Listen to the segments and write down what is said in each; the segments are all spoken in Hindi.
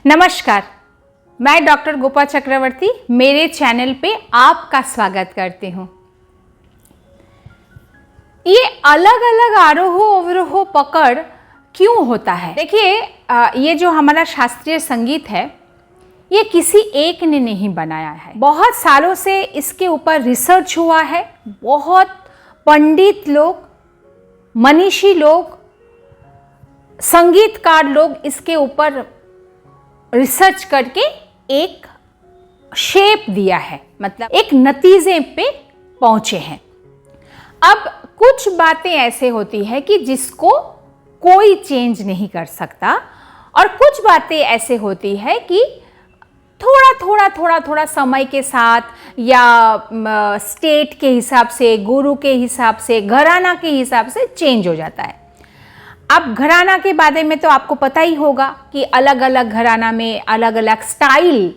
नमस्कार, मैं डॉक्टर गोपा चक्रवर्ती मेरे चैनल पे आपका स्वागत करती हूँ। ये अलग अलग आरोह अवरोह पकड़ क्यों होता है? देखिए, ये जो हमारा शास्त्रीय संगीत है ये किसी एक ने नहीं बनाया है। बहुत सालों से इसके ऊपर रिसर्च हुआ है। बहुत पंडित लोग, मनीषी लोग, संगीतकार लोग इसके ऊपर रिसर्च करके एक शेप दिया है, मतलब एक नतीजे पे पहुंचे हैं। अब कुछ बातें ऐसे होती है कि जिसको कोई चेंज नहीं कर सकता, और कुछ बातें ऐसे होती है कि थोड़ा समय के साथ या स्टेट के हिसाब से, गुरु के हिसाब से, घराना के हिसाब से चेंज हो जाता है। अब घराना के बारे में तो आपको पता ही होगा कि अलग अलग घराना में अलग अलग स्टाइल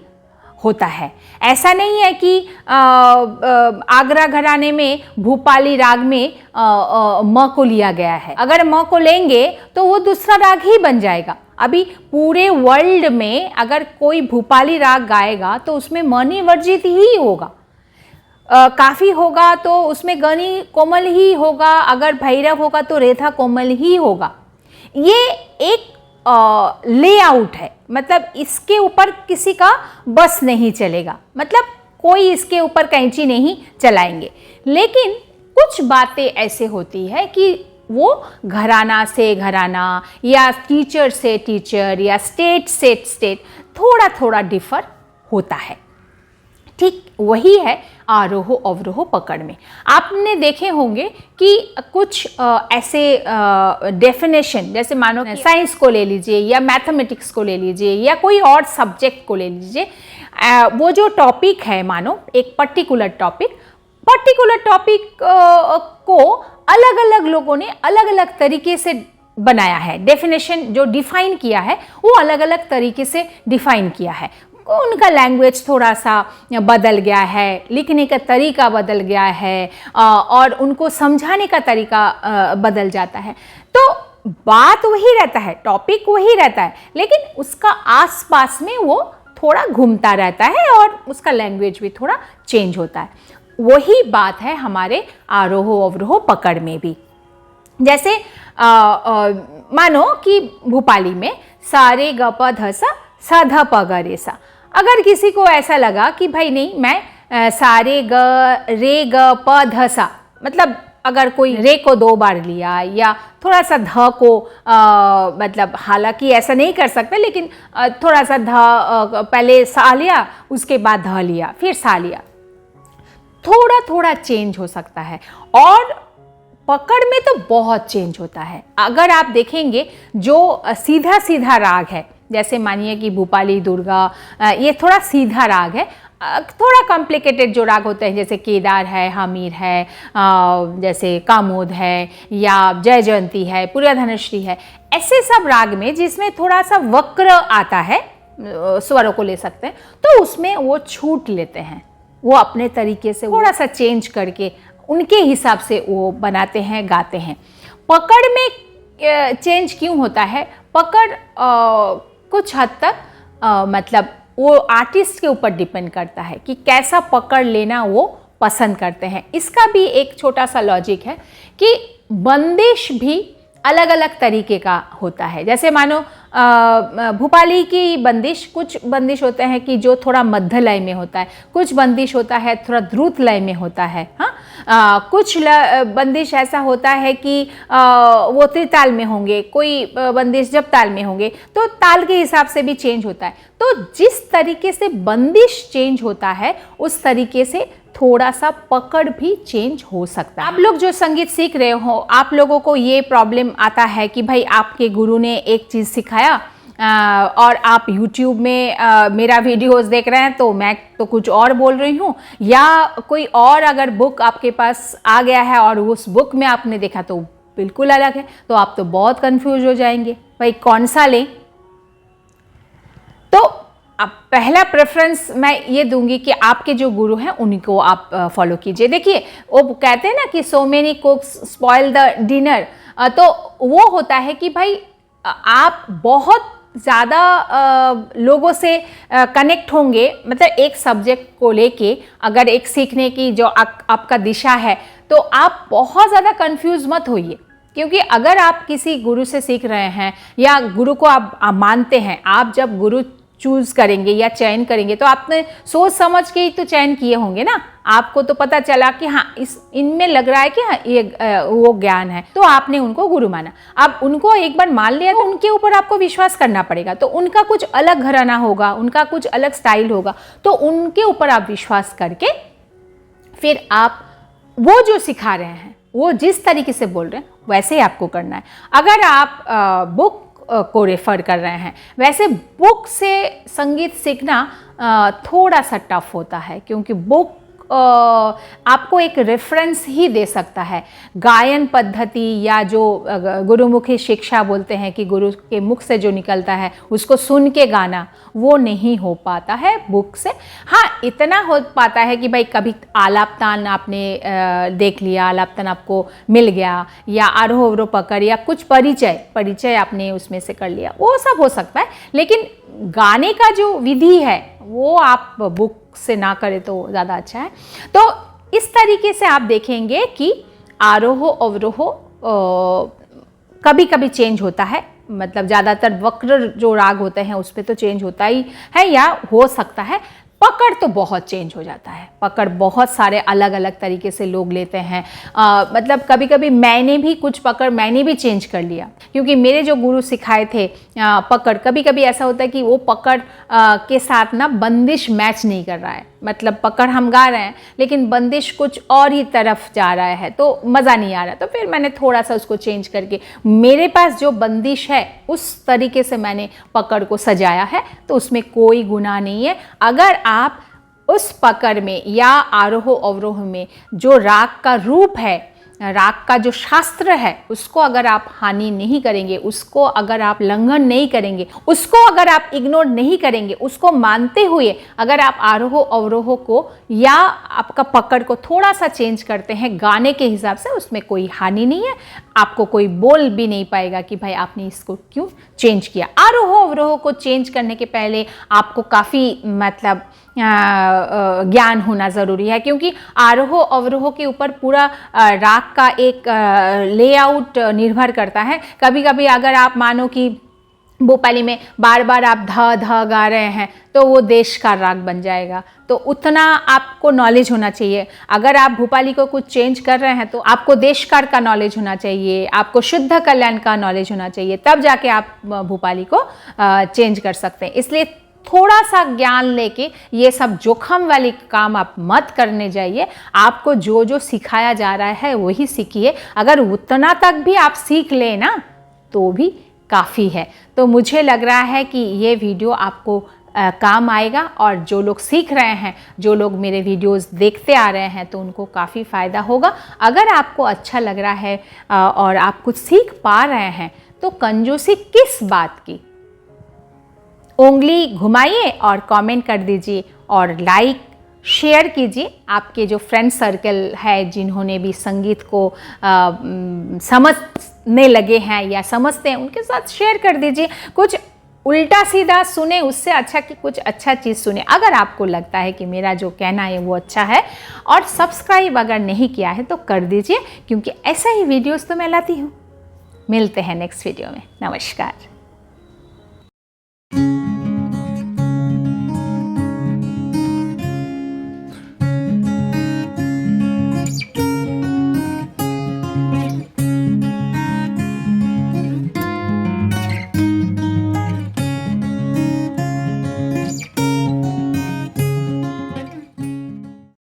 होता है। ऐसा नहीं है कि आगरा घराने में भूपाली राग में म को लिया गया है। अगर म को लेंगे तो वो दूसरा राग ही बन जाएगा। अभी पूरे वर्ल्ड में अगर कोई भूपाली राग गाएगा तो उसमें मनी वर्जित ही होगा। काफ़ी होगा तो उसमें गनी कोमल ही होगा, अगर भैरव होगा तो रेथा कोमल ही होगा। ये एक लेआउट है, मतलब इसके ऊपर किसी का बस नहीं चलेगा, मतलब कोई इसके ऊपर कैंची नहीं चलाएंगे। लेकिन कुछ बातें ऐसे होती है कि वो घराना से घराना या टीचर से टीचर या स्टेट से स्टेट थोड़ा डिफर होता है। ठीक वही है आरोह अवरोह पकड़ में। आपने देखे होंगे कि कुछ ऐसे डेफिनेशन, जैसे मानो साइंस को ले लीजिए या मैथमेटिक्स को ले लीजिए या कोई और सब्जेक्ट को ले लीजिए, वो जो टॉपिक है, मानो एक पर्टिकुलर टॉपिक को अलग अलग लोगों ने अलग अलग तरीके से बनाया है। डेफिनेशन जो डिफाइन किया है वो अलग अलग तरीके से डिफाइन किया है। उनका लैंग्वेज थोड़ा सा बदल गया है, लिखने का तरीका बदल गया है, और उनको समझाने का तरीका बदल जाता है। तो बात वही रहता है, टॉपिक वही रहता है, लेकिन उसका आसपास में वो थोड़ा घूमता रहता है और उसका लैंग्वेज भी थोड़ा चेंज होता है। वही बात है हमारे आरोह अवरोह पकड़ में भी। जैसे मानो कि भोपाली में सा रे ग प ध सा ध प ग रे सा। अगर किसी को ऐसा लगा कि भाई नहीं, मैं सा रे ग प ध सा, मतलब अगर कोई रे को 2 बार लिया या थोड़ा सा ध को मतलब हालांकि ऐसा नहीं कर सकते, लेकिन थोड़ा सा ध पहले सा लिया, उसके बाद ध लिया, फिर सा लिया, थोड़ा चेंज हो सकता है। और पकड़ में तो बहुत चेंज होता है। अगर आप देखेंगे जो सीधा राग है, जैसे मानिए कि भूपाली दुर्गा, ये थोड़ा सीधा राग है। थोड़ा कॉम्प्लिकेटेड जो राग होते हैं, जैसे केदार है, हमीर है, जैसे कामोद है, या जय जयंती है, पूर्वाधनश्री है, ऐसे सब राग में जिसमें थोड़ा सा वक्र आता है, स्वरों को ले सकते हैं, तो उसमें वो छूट लेते हैं। वो अपने तरीके से थोड़ा सा चेंज करके उनके हिसाब से वो बनाते हैं, गाते हैं। पकड़ में चेंज क्यों होता है? पकड़ कुछ हद तक मतलब वो आर्टिस्ट के ऊपर डिपेंड करता है कि कैसा पकड़ लेना वो पसंद करते हैं। इसका भी एक छोटा सा लॉजिक है कि बंदिश भी अलग अलग तरीके का होता है। जैसे मानो भोपाली की बंदिश, कुछ बंदिश होते हैं कि जो थोड़ा मध्य लय में होता है, कुछ बंदिश होता है थोड़ा द्रुत लय में होता है। हाँ, कुछ बंदिश ऐसा होता है कि वो त्रिताल में होंगे, कोई बंदिश जब ताल में होंगे, तो ताल के हिसाब से भी चेंज होता है। तो जिस तरीके से बंदिश चेंज होता है उस तरीके से थोड़ा सा पकड़ भी चेंज हो सकता है। आप लोग जो संगीत सीख रहे हो, आप लोगों को ये प्रॉब्लम आता है कि भाई आपके गुरु ने एक चीज़ सिखाया और आप YouTube में मेरा वीडियोस देख रहे हैं तो मैं तो कुछ और बोल रही हूँ, या कोई और अगर बुक आपके पास आ गया है और उस बुक में आपने देखा तो बिल्कुल अलग है, तो आप तो बहुत कंफ्यूज हो जाएंगे, भाई कौन सा लें। तो अब पहला प्रेफरेंस मैं ये दूंगी कि आपके जो गुरु हैं उनको आप फॉलो कीजिए। देखिए, वो कहते हैं ना कि so many कुक्स spoil the dinner, तो वो होता है कि भाई आप बहुत ज़्यादा लोगों से कनेक्ट होंगे, मतलब एक सब्जेक्ट को लेके अगर एक सीखने की जो आपका दिशा है, तो आप बहुत ज़्यादा कंफ्यूज मत होइए। क्योंकि अगर आप किसी गुरु से सीख रहे हैं या गुरु को आप मानते हैं, आप जब गुरु चूज़ करेंगे या चयन करेंगे तो आपने सोच समझ के ही तो चयन किए होंगे ना। आपको तो पता चला कि हाँ इनमें लग रहा है कि हाँ ये वो ज्ञान है, तो आपने उनको गुरु माना। अब उनको एक बार मान लिया तो उनके ऊपर आपको विश्वास करना पड़ेगा। तो उनका कुछ अलग घराना होगा, उनका कुछ अलग स्टाइल होगा, तो उनके ऊपर आप विश्वास करके फिर आप वो जो सिखा रहे हैं, वो जिस तरीके से बोल रहे हैं वैसे ही आपको करना है। अगर आप बुक को रेफ़र कर रहे हैं, वैसे बुक से संगीत सीखना थोड़ा सा टफ होता है, क्योंकि बुक आपको एक रेफरेंस ही दे सकता है। गायन पद्धति या जो गुरुमुखी शिक्षा बोलते हैं कि गुरु के मुख से जो निकलता है उसको सुन के गाना, वो नहीं हो पाता है बुक से। हाँ, इतना हो पाता है कि भाई कभी आलाप तान आपने देख लिया, आलाप तान आपको मिल गया, या आरोह अवरोह पकड़, या कुछ परिचय आपने उसमें से कर लिया, वो सब हो सकता है। लेकिन गाने का जो विधि है वो आप बुक से ना करें तो ज़्यादा अच्छा है। तो इस तरीके से आप देखेंगे कि आरोह अवरोह कभी कभी चेंज होता है, मतलब ज़्यादातर वक्र जो राग होते हैं उस पर तो चेंज होता ही है या हो सकता है। पकड़ तो बहुत चेंज हो जाता है, पकड़ बहुत सारे अलग अलग तरीके से लोग लेते हैं। मतलब कभी कभी मैंने भी कुछ पकड़ मैंने भी चेंज कर लिया, क्योंकि मेरे जो गुरु सिखाए थे पकड़, कभी कभी ऐसा होता है कि वो पकड़ के साथ ना बंदिश मैच नहीं कर रहा है। मतलब पकड़ हम गा रहे हैं लेकिन बंदिश कुछ और ही तरफ जा रहा है, तो मज़ा नहीं आ रहा। तो फिर मैंने थोड़ा सा उसको चेंज करके मेरे पास जो बंदिश है उस तरीके से मैंने पकड़ को सजाया है, तो उसमें कोई गुनाह नहीं है। अगर आप उस पकड़ में या आरोह अवरोह में जो राग का रूप है, राग का जो शास्त्र है, उसको अगर आप हानि नहीं करेंगे, उसको अगर आप लंघन नहीं करेंगे, उसको अगर आप इग्नोर नहीं करेंगे, उसको मानते हुए अगर आप आरोह अवरोह को या आपका पकड़ को थोड़ा सा चेंज करते हैं गाने के हिसाब से, उसमें कोई हानि नहीं है। आपको कोई बोल भी नहीं पाएगा कि भाई आपने इसको क्यों चेंज किया। आरोह अवरोह को चेंज करने के पहले आपको काफ़ी मतलब ज्ञान होना ज़रूरी है, क्योंकि आरोह अवरोह के ऊपर पूरा राग का एक लेआउट निर्भर करता है। कभी कभी अगर आप मानो कि भोपाली में बार बार आप ध ध गा रहे हैं तो वो देश का राग बन जाएगा, तो उतना आपको नॉलेज होना चाहिए। अगर आप भोपाली को कुछ चेंज कर रहे हैं तो आपको देशकार का नॉलेज होना चाहिए, आपको शुद्ध कल्याण का नॉलेज होना चाहिए, तब जाके आप भोपाली को चेंज कर सकते हैं। इसलिए थोड़ा सा ज्ञान लेके ये सब जोखम वाली काम आप मत करने जाइए। आपको जो जो सिखाया जा रहा है वही सीखिए। अगर उतना तक भी आप सीख लें ना तो भी काफ़ी है। तो मुझे लग रहा है कि ये वीडियो आपको काम आएगा, और जो लोग सीख रहे हैं, जो लोग मेरे वीडियोस देखते आ रहे हैं, तो उनको काफ़ी फ़ायदा होगा। अगर आपको अच्छा लग रहा है और आप कुछ सीख पा रहे हैं तो कंजूसी किस बात की, उंगली घुमाइए और कमेंट कर दीजिए और लाइक शेयर कीजिए। आपके जो फ्रेंड सर्कल है जिन्होंने भी संगीत को समझने लगे हैं या समझते हैं, उनके साथ शेयर कर दीजिए। कुछ उल्टा सीधा सुने उससे अच्छा कि कुछ अच्छा चीज़ सुने, अगर आपको लगता है कि मेरा जो कहना है वो अच्छा है। और सब्सक्राइब अगर नहीं किया है तो कर दीजिए, क्योंकि ऐसा ही वीडियोस तो मैं लाती हूँ। मिलते हैं नेक्स्ट वीडियो में। नमस्कार।